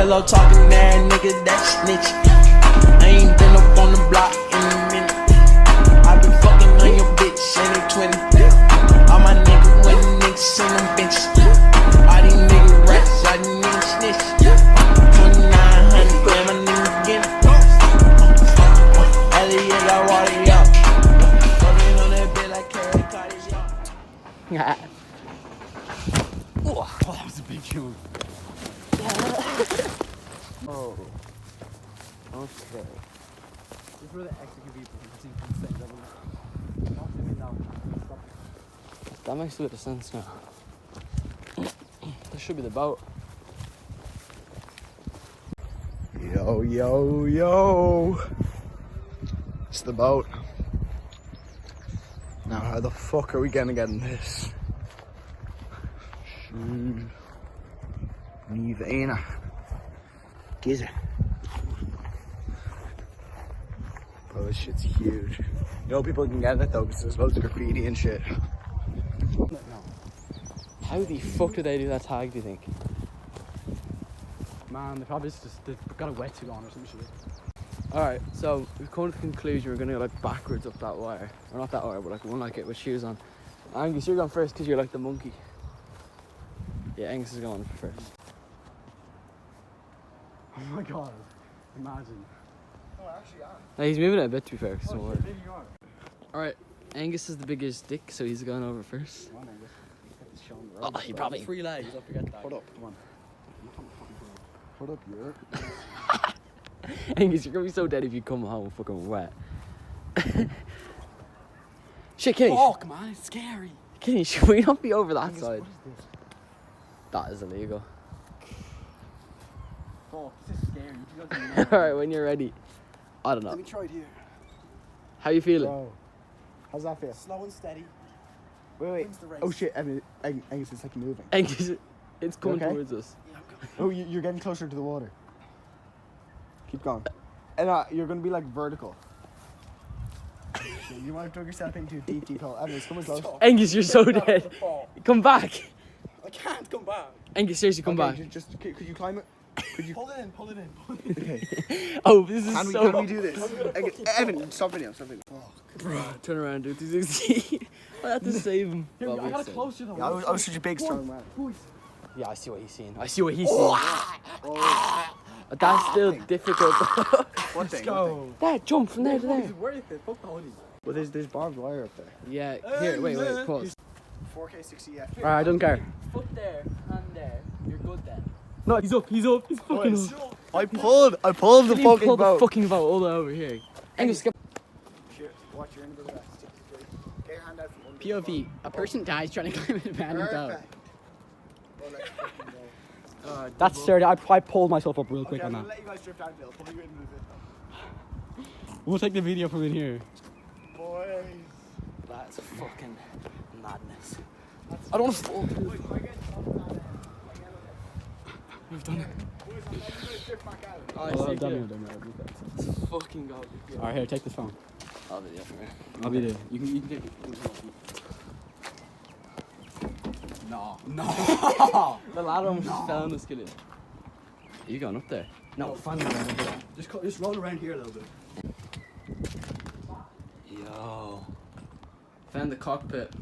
pillow talking there, nigga, that snitch. I ain't been up on the block in a minute. I been fucking on your bitch, and they 20. All my niggas when niggas seen them bitches. All these niggas rats, all these niggas snitch. 2900, damn, my niggas get it. Elliot, I water it up. Fucking on that bed like Carrie Cardi, Oh, that was a big tune. Oh. Okay. This is where the execute people can see from the same level. That makes a bit of sense now. This should be the boat. Yo, yo, yo. It's the boat. Now, how the fuck are we gonna get in this? Nivena. Giza. Bro, this shit's huge. You know people can get in it though, because there's loads of graffiti and shit. No. How the fuck did they do that tag, do you think? Man, they probably just they've got a wetsuit on or some shit. Alright, so we've come to the conclusion we're gonna go like backwards up that wire. Or not that wire, but like one like it with shoes on. Angus, you're going first because you're like the monkey. Yeah, Angus is going first. Oh my god, imagine. Oh, actually, yeah. No, he's moving it a bit too far. Alright, Angus is the biggest dick, so he's going over first. Come on, Angus. Oh, he probably... 3 legs, don't forget that. Put up, come on. Put up your... Angus, you're gonna be so dead if you come home fucking wet. Shit, Kenny. Fuck, man, it's scary. Kenny, should we not be over that Angus, side? what is this? That is illegal. Fuck, this is scary. Alright, when you're ready. I don't know. Let me try it here. How you feeling? Bro, how's that feel? Slow and steady. Wait. Wins the race. Oh shit, Angus, it's like moving. Angus, it's coming okay? towards us. Oh, you're getting closer to the water. Keep going. And you're going to be like vertical. You might have dug yourself into a deep hole. Evan, it's coming close. Angus, you're so dead. Come back. I can't come back. Angus, seriously, come back. Just, could you climb it? Could you? Pull it in. Okay. Oh, this is Can so... we do this? Evan, stop video. Bro, turn around, dude. 360. I had to save him. I got it closer though. Yeah, I was such a big, strong man. Yeah, I see what he's seeing. That's still difficult. One thing. Dad, jump from there to there. It's worth it. Fuck the hoodies. Well, there's barbed wire up there. Yeah, here, wait, pause. 4K 60F. Alright, I don't care. Foot there, hand there. You're good then. No, he's up, he's fucking up. I pulled the fucking Pull boat. the fucking boat all the way over here. Angus, get... Watch, you're in a bit of that. Get your hand out from under. POV, a person dies trying to climb an abandoned boat. Perfect. Well, let's fucking go. That's sturdy. I pulled myself up real quick Okay, on I'm that. gonna let you guys drift downhill. Pull you into the video. We'll take the video from in here. Boys. That's fucking madness. I don't want to fall through. We've done it. Oh, I've done it. Let's fucking go. Alright, here, take this phone. I'll be there for me. I'll be there. You can take it. No. The ladder almost just fell on the skillet. Are you going up there? No, Finally, just roll around here a little bit. Yo. Found the cockpit.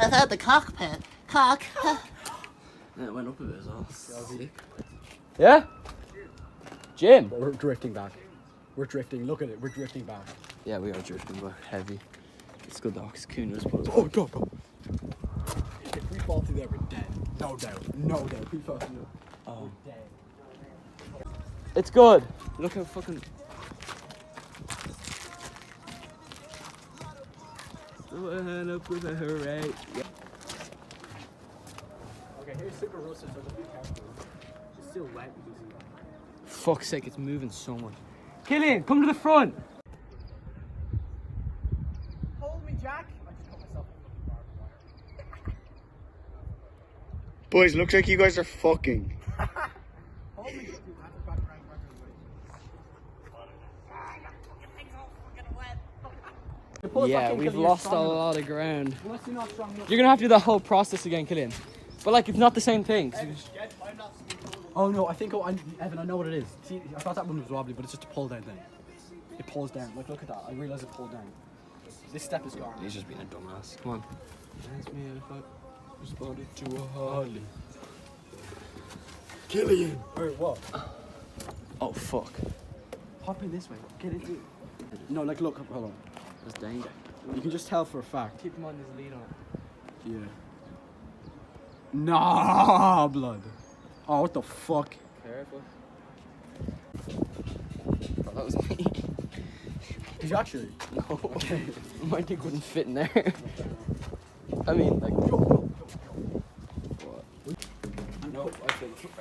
I found the cockpit. Cock. And it went up a bit as well. Sick. Yeah? Jim? We're drifting back. We're drifting. Look at it. We're drifting back. Yeah, we are drifting back heavy. It's good though, because Kuhn was Oh, go. If we fall through there, we're dead. No doubt. If we fall through there, Oh. we're dead. It's good. Look how fucking... Throw a hand up with a hooray. Okay, here's super rusted, so just be careful. It's still wet. You can see. Fuck's sake, it's moving so much. Killian, come to the front. Hold me, Jack. I just cut myself in the barbed wire. Boys, looks like you guys are fucking. Hold me. That's back around. Yeah, we've lost a lot of ground. You're gonna have to do the whole process again, Killian. But like, it's not the same thing. Oh no, I think, Evan, I know what it is. See, I thought that one was wobbly, but it's just a pull down thing. It pulls down. Like, look at that. I realised it pulled down. This step is gone. He's just being a dumbass. Come on. Ask me if I responded to a Harley. Killian! Alright, what? Oh, fuck. Hop in this way. Get into it. No, like, look, hold on. There's danger. You can just tell for a fact. Keep him on his lead on. Yeah. Nah, blood. Oh, what the fuck? Careful. Oh, that was me. Did you actually? No. Okay. My dick wouldn't fit in there. I mean, like. What? No, I feel the floor.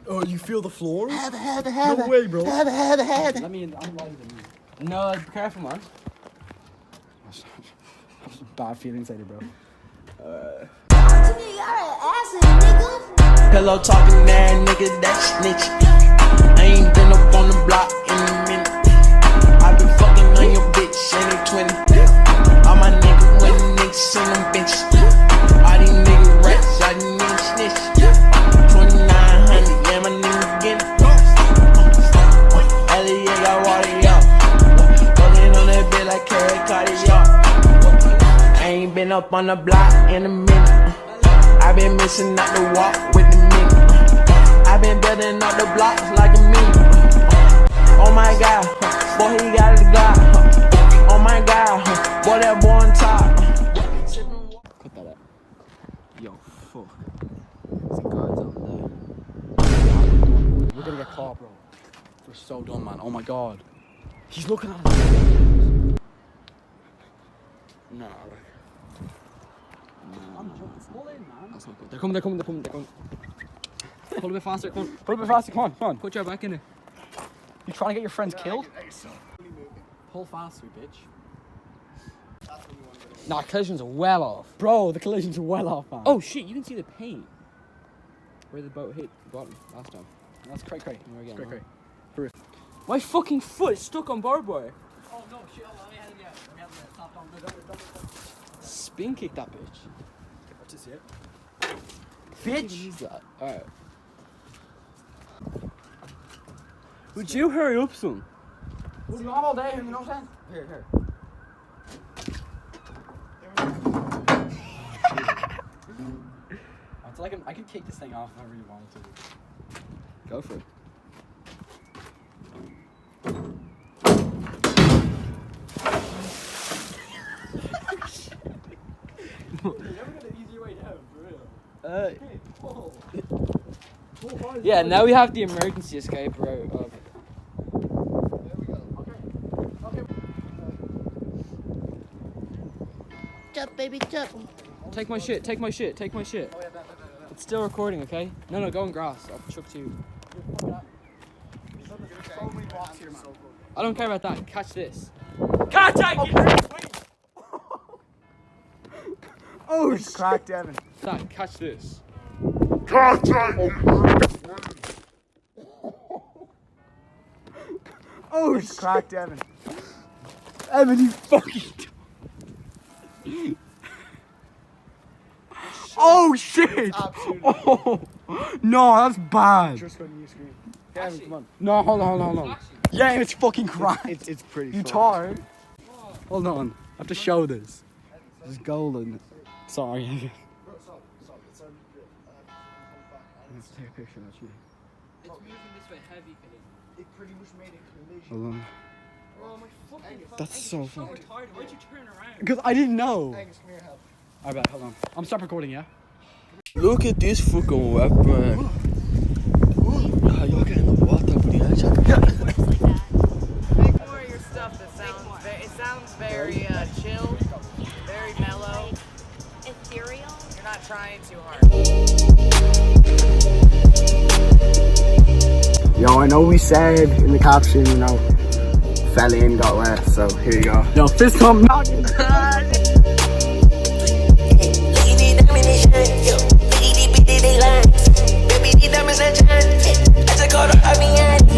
Oh, you feel the floor? Have. No way, bro. Have. I mean, I'm lighter than you. No, be careful, man. Bad feelings later, bro. Pillow talking there, nigga, that snitch. I ain't been up on the block in a minute. I been fucking on your bitch, ain't it 20? All my niggas with niggas in them bitches. All these niggas rats, all these niggas snitch. 2900, yeah, my niggas get it. Elliot got water, y'all. Fucking on that bitch like Carrie Carter, y'all. I ain't been up on the block in a minute. I been missing out the walk with the nigga. I been building up the blocks like a meme. Oh my god, boy he got his Glock. Oh my god, boy that boy on top. Cut that out. Yo, fuck. There's guards over there. We're gonna get caught, bro. We're so dumb, man. Oh my god. He's looking at us. Nah, right. I'm jumping. Pull in, man. That's not good. They're coming. Pull a bit faster, come on. Put a bit faster. Come on. Put your back in it. You trying to get your friends killed? Pull faster, bitch. Nah, collisions are well off. Bro, the collisions are well off, man. Oh shit, you can see the paint. Where the boat hit the bottom last time. That's cray. We're getting Cray. My fucking foot is stuck on barbed wire. Oh no, shit. Let me have the top down. Spin kick that bitch. What's this here? Bitch! Use that. Alright. Would you hurry up, son? What do you want all day? You know what I'm saying? Here. It's like I could take this thing off if I really wanted to. Go for it. You never got an easier way down, for real. Yeah, now we have the emergency escape route of. Jump, baby, jump. Take my shit. It's still recording, okay? No, go on grass. I'll chuck to you. I don't care about that. Catch this. Catch it! Oh, it's cracked, Evan. Dad, catch this. Oh, it's cracked, Evan. Evan, you fucking. Oh shit! Oh no, that's bad. Just go to your screen. Evan, come on. No, hold on. Yeah, it's fucking cracked. It's pretty. You fucked. tired? Hold on, I have to show this. This is golden. Sorry. Stop. Let's take a picture of you. It's moving this way heavy, It pretty much made a collision. Hold on. Oh my fucking. That's so fucked. retarded. Why'd you turn around? Because I didn't know. Angus, come here, help. I bet. Hold on. I'm stop recording, yeah. Look at this fucking weapon. You're getting the water, buddy. Make more of your stuff that sounds very chill, very mellow. Ethereal. You're not trying too hard. Yo, I know we said in the caption, fell in, got wet, so here you go. Yo, fist pump knocking.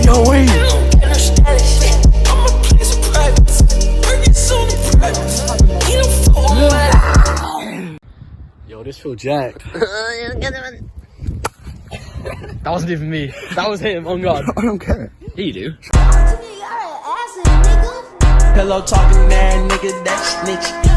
Yo, wait. Yo, this feel jacked. That wasn't even me. That was him, on God. I don't care. Yeah, you do. Pillow talking there, nigga, that snitch.